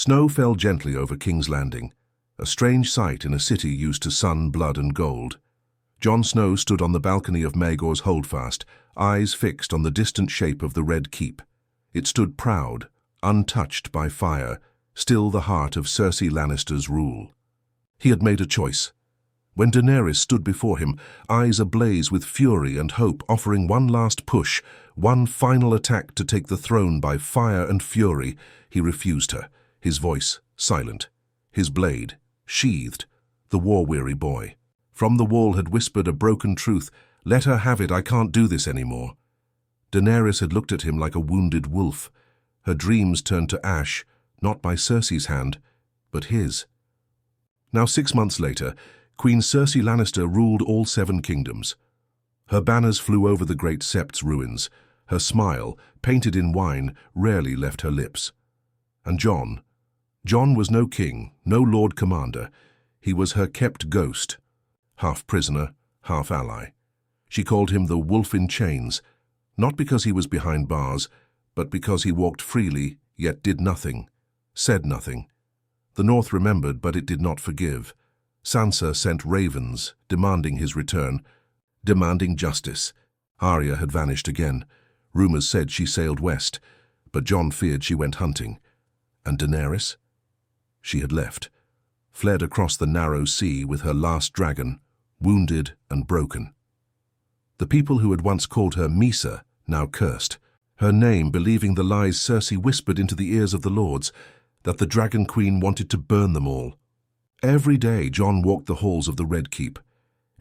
Snow fell gently over King's Landing, a strange sight in a city used to sun, blood and gold. Jon Snow stood on the balcony of Maegor's Holdfast, eyes fixed on the distant shape of the Red Keep. It stood proud, untouched by fire, still the heart of Cersei Lannister's rule. He had made a choice. When Daenerys stood before him, eyes ablaze with fury and hope, offering one last push, one final attack to take the throne by fire and fury, he refused her, his voice silent, his blade sheathed, the war-weary boy. From the wall had whispered a broken truth, "Let her have it, I can't do this anymore." Daenerys had looked at him like a wounded wolf. Her dreams turned to ash, not by Cersei's hand, but his. Now 6 months later, Queen Cersei Lannister ruled all 7 kingdoms. Her banners flew over the great Sept's ruins. Her smile, painted in wine, rarely left her lips. And Jon was no king, no Lord Commander. He was her kept ghost, half prisoner, half ally. She called him the wolf in chains, not because he was behind bars, but because he walked freely, yet did nothing, said nothing. The North remembered, but it did not forgive. Sansa sent ravens, demanding his return, demanding justice. Arya had vanished again. Rumors said she sailed west, but Jon feared she went hunting. And Daenerys? She had left, fled across the narrow sea with her last dragon, wounded and broken. The people who had once called her Misa now cursed, her name believing the lies Cersei whispered into the ears of the lords, that the Dragon Queen wanted to burn them all. Every day Jon walked the halls of the Red Keep.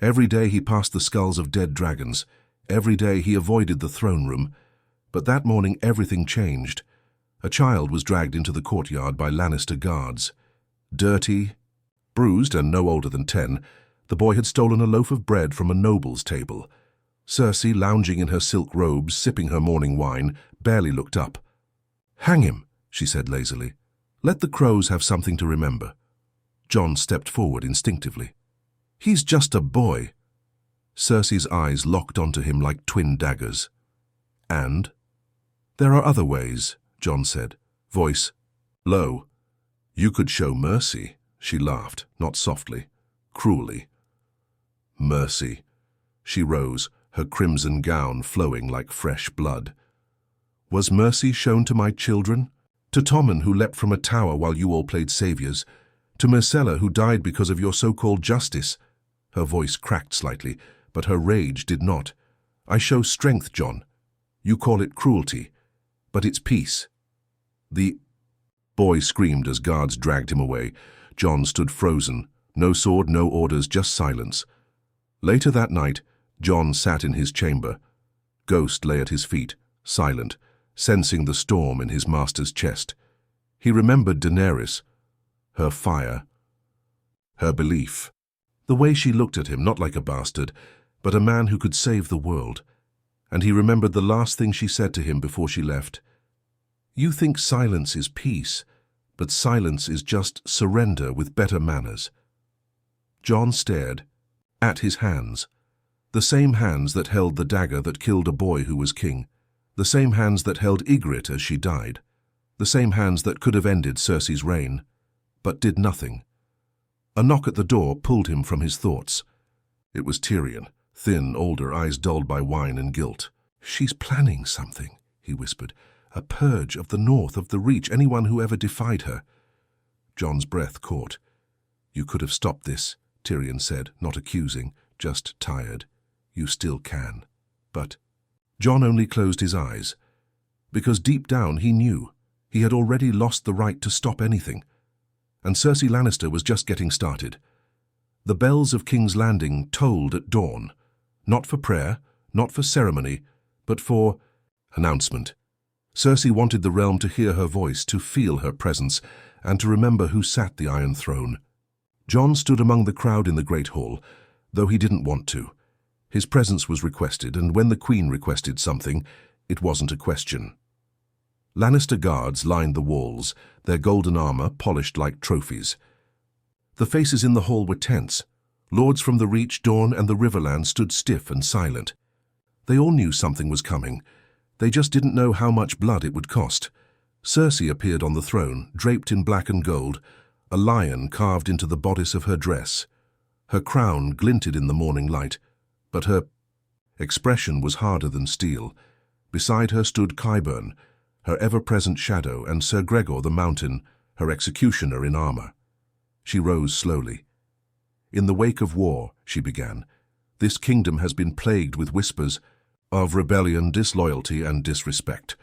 Every day he passed the skulls of dead dragons. Every day he avoided the throne room. But that morning everything changed. A child was dragged into the courtyard by Lannister guards. Dirty, bruised and no older than 10, the boy had stolen a loaf of bread from a noble's table. Cersei, lounging in her silk robes, sipping her morning wine, barely looked up. "Hang him," she said lazily. "Let the crows have something to remember." Jon stepped forward instinctively. "He's just a boy." Cersei's eyes locked onto him like twin daggers. "And?" "There are other ways," Jon said, voice low. "You could show mercy," she laughed, not softly, cruelly. "Mercy." She rose, her crimson gown flowing like fresh blood. "Was mercy shown to my children? To Tommen, who leapt from a tower while you all played saviors? To Myrcella, who died because of your so-called justice?" Her voice cracked slightly, but her rage did not. "I show strength, Jon. You call it cruelty, but it's peace." The boy screamed as guards dragged him away. Jon stood frozen. No sword, no orders, just silence. Later that night, Jon sat in his chamber. Ghost lay at his feet, silent, sensing the storm in his master's chest. He remembered Daenerys, her fire, her belief. The way she looked at him, not like a bastard, but a man who could save the world. And he remembered the last thing she said to him before she left. "You think silence is peace, but silence is just surrender with better manners." Jon stared at his hands. The same hands that held the dagger that killed a boy who was king. The same hands that held Ygritte as she died. The same hands that could have ended Cersei's reign, but did nothing. A knock at the door pulled him from his thoughts. It was Tyrion, thin, older, eyes dulled by wine and guilt. "She's planning something," he whispered. "A purge of the North, of the Reach, anyone who ever defied her." Jon's breath caught. "You could have stopped this," Tyrion said, not accusing, just tired. "You still can." But Jon only closed his eyes, because deep down he knew he had already lost the right to stop anything. And Cersei Lannister was just getting started. The bells of King's Landing tolled at dawn, not for prayer, not for ceremony, but for announcement. Cersei wanted the realm to hear her voice, to feel her presence, and to remember who sat the Iron Throne. Jon stood among the crowd in the Great Hall, though he didn't want to. His presence was requested, and when the Queen requested something, it wasn't a question. Lannister guards lined the walls, their golden armor polished like trophies. The faces in the hall were tense. Lords from the Reach, Dorne, and the Riverland stood stiff and silent. They all knew something was coming. They just didn't know how much blood it would cost. Cersei appeared on the throne, draped in black and gold, a lion carved into the bodice of her dress. Her crown glinted in the morning light, but her expression was harder than steel. Beside her stood Qyburn, her ever-present shadow, and Sir Gregor the Mountain, her executioner in armor. She rose slowly. "In the wake of war," she began, "this kingdom has been plagued with whispers of rebellion, disloyalty, and disrespect.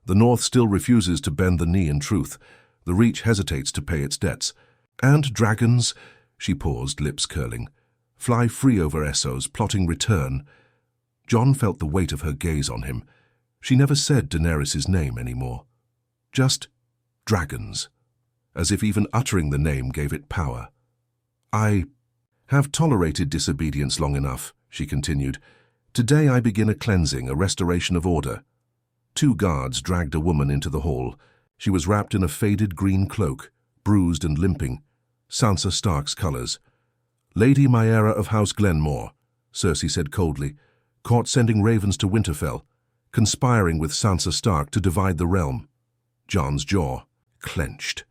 The North still refuses to bend the knee in truth. The Reach hesitates to pay its debts. And dragons," she paused, lips curling, "fly free over Essos, plotting return." Jon felt the weight of her gaze on him. She never said Daenerys' name anymore. Just dragons, as if even uttering the name gave it power. "I have tolerated disobedience long enough," she continued. "Today I begin a cleansing, a restoration of order." 2 guards dragged a woman into the hall. She was wrapped in a faded green cloak, bruised and limping, Sansa Stark's colors. "Lady Maera of House Glenmore," Cersei said coldly, "caught sending ravens to Winterfell, conspiring with Sansa Stark to divide the realm." Jon's jaw clenched.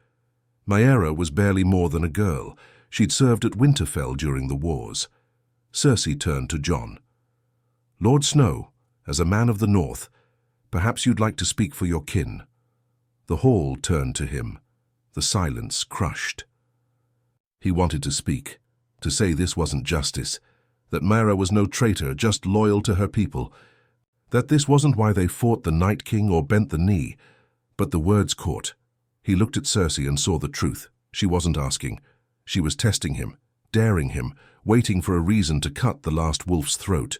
Maera was barely more than a girl. She'd served at Winterfell during the wars. Cersei turned to Jon. "Lord Snow, as a man of the North, perhaps you'd like to speak for your kin." The hall turned to him, the silence crushed. He wanted to speak, to say this wasn't justice, that Maera was no traitor, just loyal to her people, that this wasn't why they fought the Night King or bent the knee, but the words caught. He looked at Cersei and saw the truth. She wasn't asking. She was testing him, daring him, waiting for a reason to cut the last wolf's throat.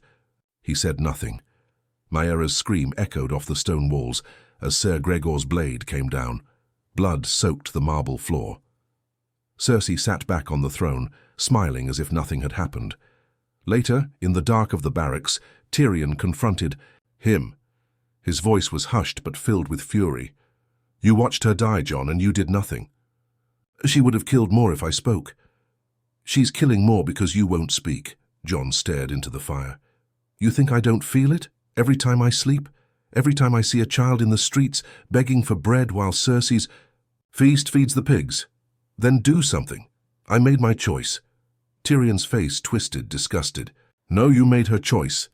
He said nothing. Maera's scream echoed off the stone walls as Sir Gregor's blade came down. Blood soaked the marble floor. Cersei sat back on the throne, smiling as if nothing had happened. Later, in the dark of the barracks, Tyrion confronted him. His voice was hushed but filled with fury. "You watched her die, Jon, and you did nothing. She would have killed more if I spoke." "She's killing more because you won't speak." Jon stared into the fire. "You think I don't feel it? Every time I sleep? Every time I see a child in the streets begging for bread while Cersei's feast feeds the pigs? Then do something. I made my choice." Tyrion's face twisted, disgusted. "No, you made her choice."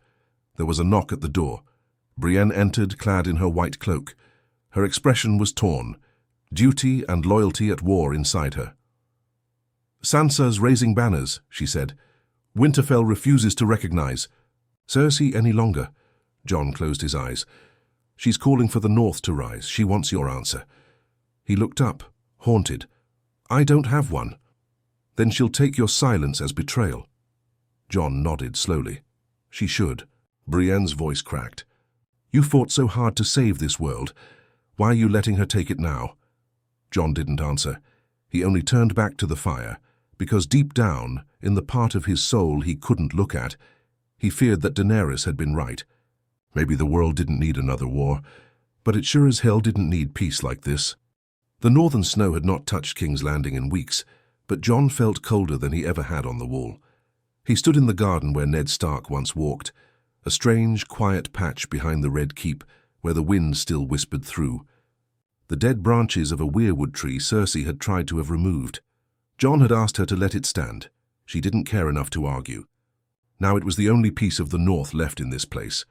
There was a knock at the door. Brienne entered, clad in her white cloak. Her expression was torn, duty and loyalty at war inside her. "Sansa's raising banners," she said. "Winterfell refuses to recognize Cersei any longer." Jon closed his eyes. "She's calling for the North to rise. She wants your answer." He looked up, haunted. "I don't have one." "Then she'll take your silence as betrayal." Jon nodded slowly. "She should." Brienne's voice cracked. "You fought so hard to save this world. Why are you letting her take it now?" Jon didn't answer. He only turned back to the fire, because deep down, in the part of his soul he couldn't look at, he feared that Daenerys had been right. Maybe the world didn't need another war, but it sure as hell didn't need peace like this. The northern snow had not touched King's Landing in weeks, but Jon felt colder than he ever had on the wall. He stood in the garden where Ned Stark once walked, a strange, quiet patch behind the Red Keep where the wind still whispered through. The dead branches of a weirwood tree Cersei had tried to have removed. Jon had asked her to let it stand. She didn't care enough to argue. Now it was the only piece of the North left in this place.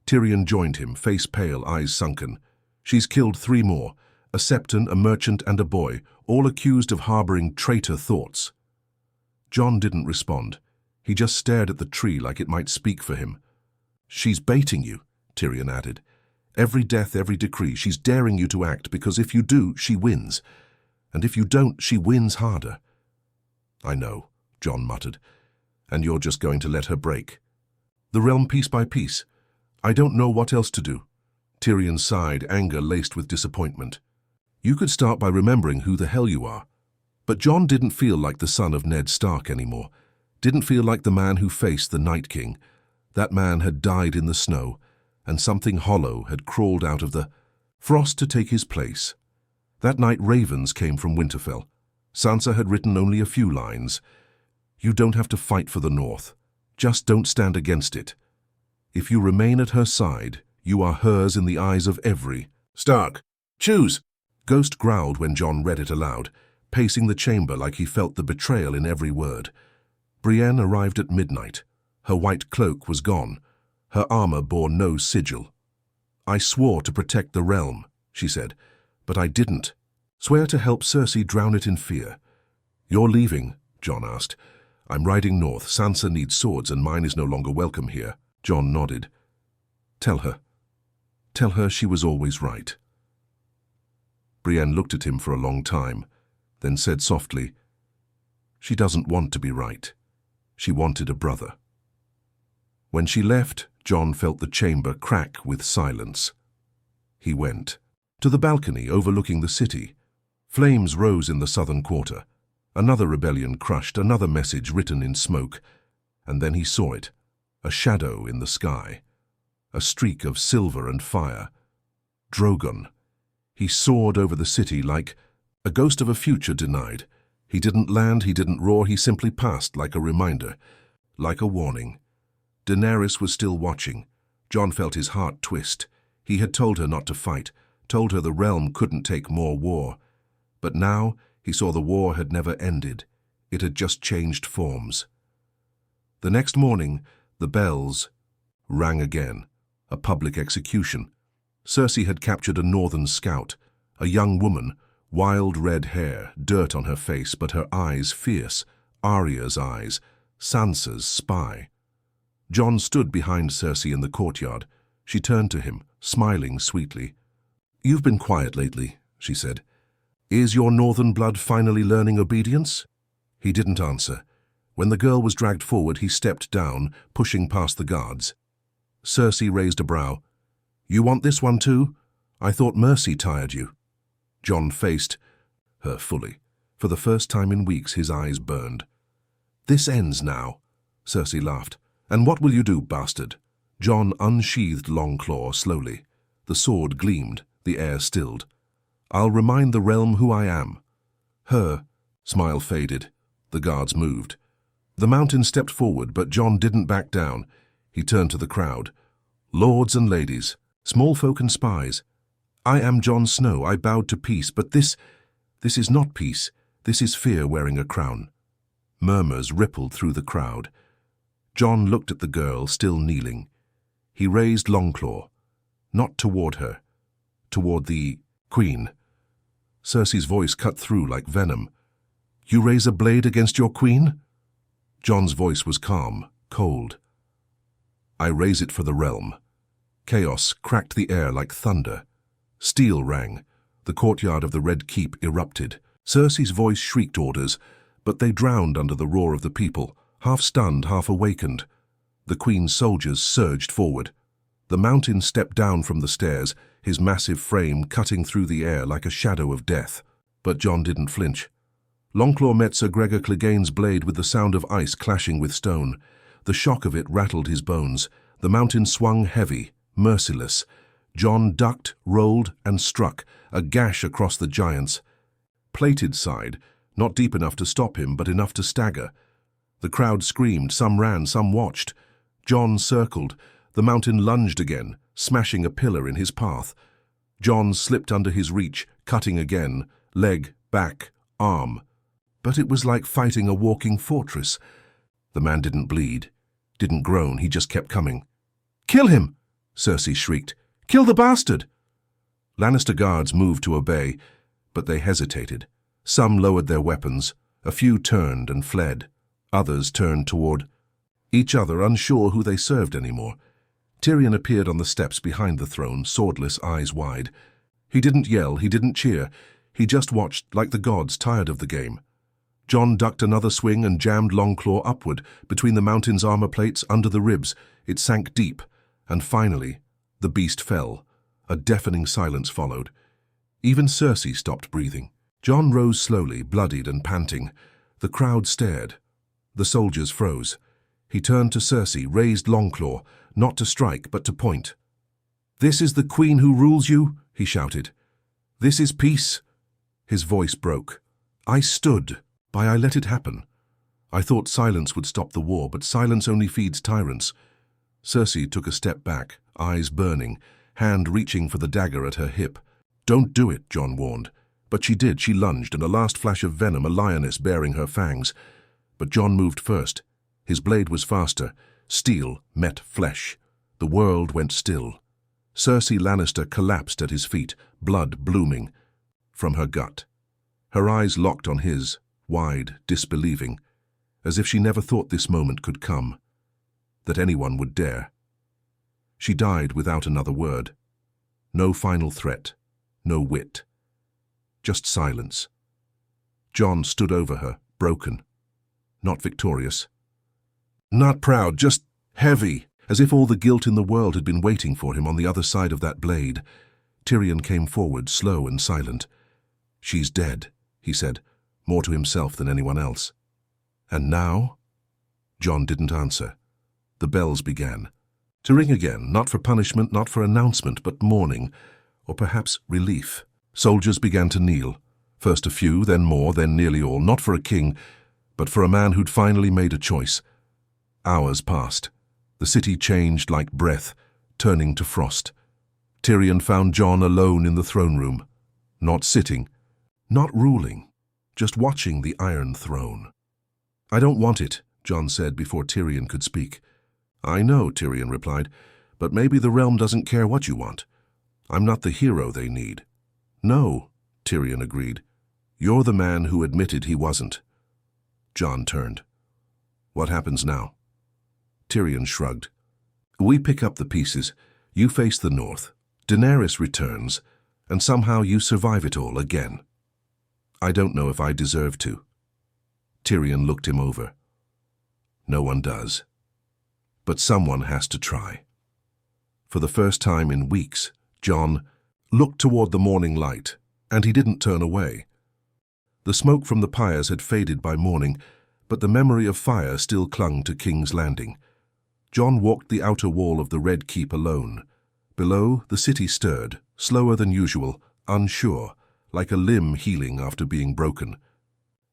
Tyrion joined him, face pale, eyes sunken. "She's killed 3 more, a Septon, a merchant, and a boy, all accused of harboring traitor thoughts." Jon didn't respond. He just stared at the tree like it might speak for him. "She's baiting you," Tyrion added. "Every death, every decree, she's daring you to act, because if you do, she wins. And if you don't, she wins harder." "I know," Jon muttered. "And you're just going to let her break the realm piece by piece. I don't know what else to do." Tyrion sighed, anger laced with disappointment. "You could start by remembering who the hell you are." But Jon didn't feel like the son of Ned Stark anymore. Didn't feel like the man who faced the Night King. That man had died in the snow, and something hollow had crawled out of the frost to take his place. That night ravens came from Winterfell. Sansa had written only a few lines. "You don't have to fight for the North. Just don't stand against it. If you remain at her side, you are hers in the eyes of every Stark. Choose." Ghost growled when Jon read it aloud, pacing the chamber like he felt the betrayal in every word. Brienne arrived at midnight. Her white cloak was gone. Her armor bore no sigil. "I swore to protect the realm," she said, "but I didn't. Swear to help Cersei drown it in fear." "You're leaving?" Jon asked. "I'm riding north. Sansa needs swords and mine is no longer welcome here." Jon nodded. Tell her she was always right." Brienne looked at him for a long time, then said softly, "She doesn't want to be right. She wanted a brother." When she left, Jon felt the chamber crack with silence. He went to the balcony overlooking the city. Flames rose in the southern quarter. Another rebellion crushed, another message written in smoke. And then he saw it, a shadow in the sky, a streak of silver and fire. Drogon. He soared over the city like a ghost of a future denied. He didn't land, he didn't roar, he simply passed like a reminder, like a warning. Daenerys was still watching. Jon felt his heart twist. He had told her not to fight, told her the realm couldn't take more war. But now he saw the war had never ended. It had just changed forms. The next morning, the bells rang again. A public execution. Cersei had captured a northern scout, a young woman, wild red hair, dirt on her face, but her eyes fierce, Arya's eyes, Sansa's spy. Jon stood behind Cersei in the courtyard. She turned to him, smiling sweetly. "You've been quiet lately," she said. "Is your northern blood finally learning obedience?" He didn't answer. When the girl was dragged forward, he stepped down, pushing past the guards. Cersei raised a brow. "You want this one too? I thought mercy tired you." Jon faced her fully. For the first time in weeks, his eyes burned. "This ends now," Cersei laughed. "And what will you do, bastard?" Jon unsheathed Longclaw slowly. The sword gleamed, the air stilled. "I'll remind the realm who I am." Her smile faded. The guards moved. The Mountain stepped forward, but Jon didn't back down. He turned to the crowd. "Lords and ladies, small folk and spies, I am Jon Snow. I bowed to peace, but this is not peace. This is fear wearing a crown." Murmurs rippled through the crowd. Jon looked at the girl, still kneeling. He raised Longclaw, not toward her, toward the queen. Cersei's voice cut through like venom. "You raise a blade against your queen?" Jon's voice was calm, cold. "I raise it for the realm." Chaos cracked the air like thunder. Steel rang. The courtyard of the Red Keep erupted. Cersei's voice shrieked orders, but they drowned under the roar of the people, half stunned, half awakened. The Queen's soldiers surged forward. The Mountain stepped down from the stairs, his massive frame cutting through the air like a shadow of death. But Jon didn't flinch. Longclaw met Sir Gregor Clegane's blade with the sound of ice clashing with stone. The shock of it rattled his bones. The Mountain swung heavy, merciless. Jon ducked, rolled, and struck, a gash across the giant's plated side, not deep enough to stop him, but enough to stagger. The crowd screamed, some ran, some watched. Jon circled. The Mountain lunged again, smashing a pillar in his path. Jon slipped under his reach, cutting again, leg, back, arm. But it was like fighting a walking fortress. The man didn't bleed, didn't groan, he just kept coming. "Kill him!" Cersei shrieked. "Kill the bastard!" Lannister guards moved to obey, but they hesitated. Some lowered their weapons. A few turned and fled. Others turned toward each other, unsure who they served anymore. Tyrion appeared on the steps behind the throne, swordless, eyes wide. He didn't yell, he didn't cheer. He just watched like the gods, tired of the game. Jon ducked another swing and jammed Longclaw upward, between the Mountain's armor plates, under the ribs. It sank deep, and finally, the beast fell. A deafening silence followed. Even Cersei stopped breathing. Jon rose slowly, bloodied and panting. The crowd stared. The soldiers froze. He turned to Cersei, raised Longclaw, not to strike, but to point. "This is the queen who rules you?" he shouted. "This is peace?" His voice broke. "I stood by, I let it happen. I thought silence would stop the war, but silence only feeds tyrants." Cersei took a step back, eyes burning, hand reaching for the dagger at her hip. "Don't do it," Jon warned. But she did. She lunged, and a last flash of venom, a lioness baring her fangs. But Jon moved first. His blade was faster. Steel met flesh. The world went still. Cersei Lannister collapsed at his feet, blood blooming from her gut. Her eyes locked on his, wide, disbelieving, as if she never thought this moment could come, that anyone would dare. She died without another word. No final threat, no wit. Just silence. Jon stood over her, broken, not victorious. Not proud, just heavy, as if all the guilt in the world had been waiting for him on the other side of that blade. Tyrion came forward, slow and silent. "She's dead," he said, more to himself than anyone else. "And now?" Jon didn't answer. The bells began to ring again, not for punishment, not for announcement, but mourning, or perhaps relief. Soldiers began to kneel, first a few, then more, then nearly all, not for a king, but for a man who'd finally made a choice. Hours passed. The city changed like breath, turning to frost. Tyrion found Jon alone in the throne room, not sitting, not ruling, just watching the Iron Throne. "I don't want it," Jon said before Tyrion could speak. "I know," Tyrion replied, "but maybe the realm doesn't care what you want. I'm not the hero they need." "No," Tyrion agreed. "You're the man who admitted he wasn't." Jon turned. "What happens now?" Tyrion shrugged. "We pick up the pieces. You face the north. Daenerys returns, and somehow you survive it all again." "I don't know if I deserve to." Tyrion looked him over. "No one does. But someone has to try." For the first time in weeks, Jon looked toward the morning light, and he didn't turn away. The smoke from the pyres had faded by morning, but the memory of fire still clung to King's Landing. Jon walked the outer wall of the Red Keep alone. Below, the city stirred, slower than usual, unsure, like a limb healing after being broken.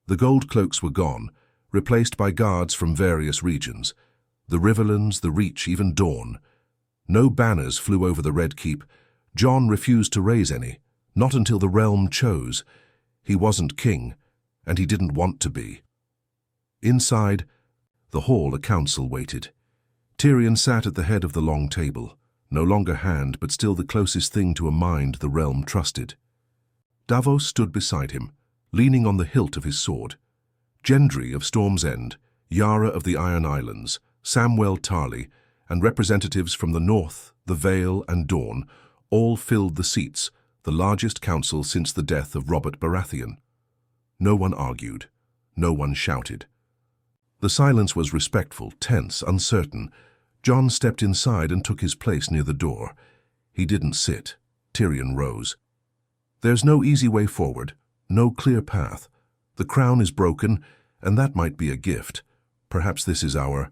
The gold cloaks were gone, replaced by guards from various regions. The Riverlands, the Reach, even Dawn. No banners flew over the Red Keep. Jon refused to raise any, not until the realm chose. He wasn't king, and he didn't want to be. Inside the hall, a council waited. Tyrion sat at the head of the long table, no longer hand, but still the closest thing to a mind the realm trusted. Davos stood beside him, leaning on the hilt of his sword. Gendry of Storm's End, Yara of the Iron Islands, Samwell Tarly, and representatives from the North, the Vale, and Dawn all filled the seats, the largest council since the death of Robert Baratheon. No one argued. No one shouted. The silence was respectful, tense, uncertain. Jon stepped inside and took his place near the door. He didn't sit. Tyrion rose. "There's no easy way forward, no clear path. The crown is broken, and that might be a gift. Perhaps this is our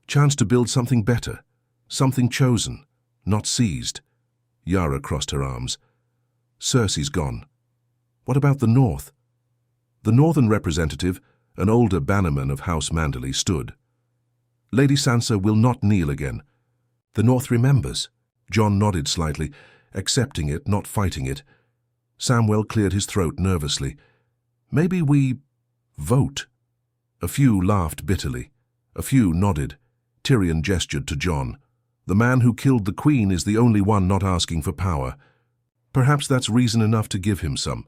chance to build something better, something chosen, not seized." Yara crossed her arms. "Cersei's gone. What about the North?" The northern representative, an older bannerman of House Manderley, stood. "Lady Sansa will not kneel again. The North remembers." Jon nodded slightly, accepting it, not fighting it. Samwell cleared his throat nervously. "Maybe we vote." A few laughed bitterly. A few nodded. Tyrion gestured to Jon. "The man who killed the Queen is the only one not asking for power. Perhaps that's reason enough to give him some."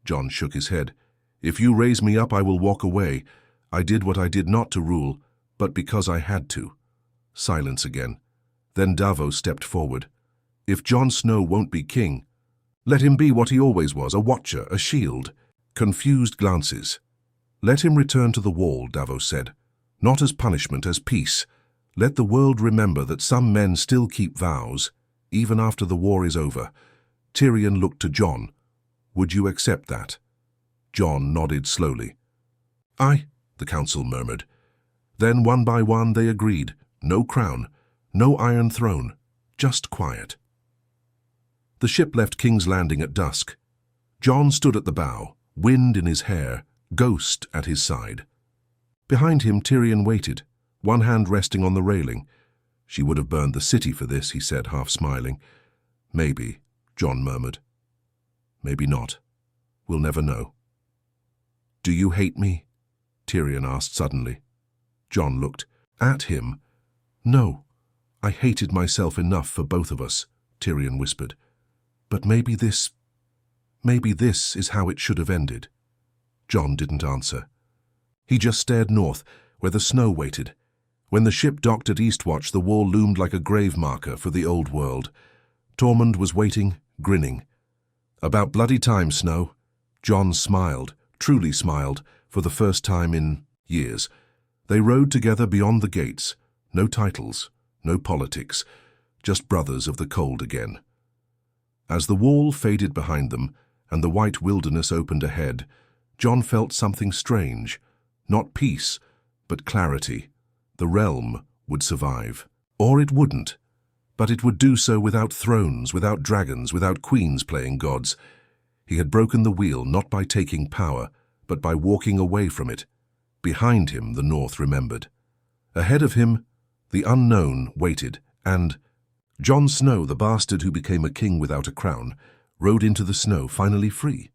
Jon shook his head. "If you raise me up, I will walk away. I did what I did not to rule, but because I had to." Silence again. Then Davos stepped forward. "If Jon Snow won't be king, let him be what he always was, a watcher, a shield." Confused glances. "Let him return to the wall," Davos said. "Not as punishment, as peace. Let the world remember that some men still keep vows, even after the war is over." Tyrion looked to Jon. "Would you accept that?" Jon nodded slowly. "Aye," the council murmured. Then one by one they agreed. No crown, no Iron Throne, just quiet. The ship left King's Landing at dusk. Jon stood at the bow, wind in his hair, ghost at his side. Behind him Tyrion waited, one hand resting on the railing. "She would have burned the city for this," he said, half smiling. "Maybe," Jon murmured. "Maybe not." We'll never know. Do you hate me? Tyrion asked suddenly. Jon looked at him. No, I hated myself enough for both of us, Tyrion whispered. But maybe this is how it should have ended. Jon didn't answer. He just stared north, where the snow waited. When the ship docked at Eastwatch, the wall loomed like a grave marker for the old world. Tormund was waiting, grinning. About bloody time, Snow. Jon smiled, truly smiled, for the first time in years. They rode together beyond the gates. No titles, no politics, just brothers of the cold again. As the wall faded behind them and the white wilderness opened ahead, Jon felt something strange. Not peace, but clarity. The realm would survive. Or it wouldn't. But it would do so without thrones, without dragons, without queens playing gods. He had broken the wheel not by taking power, but by walking away from it. Behind him, the North remembered. Ahead of him, the unknown waited, and Jon Snow, the bastard who became a king without a crown, rode into the snow, finally free.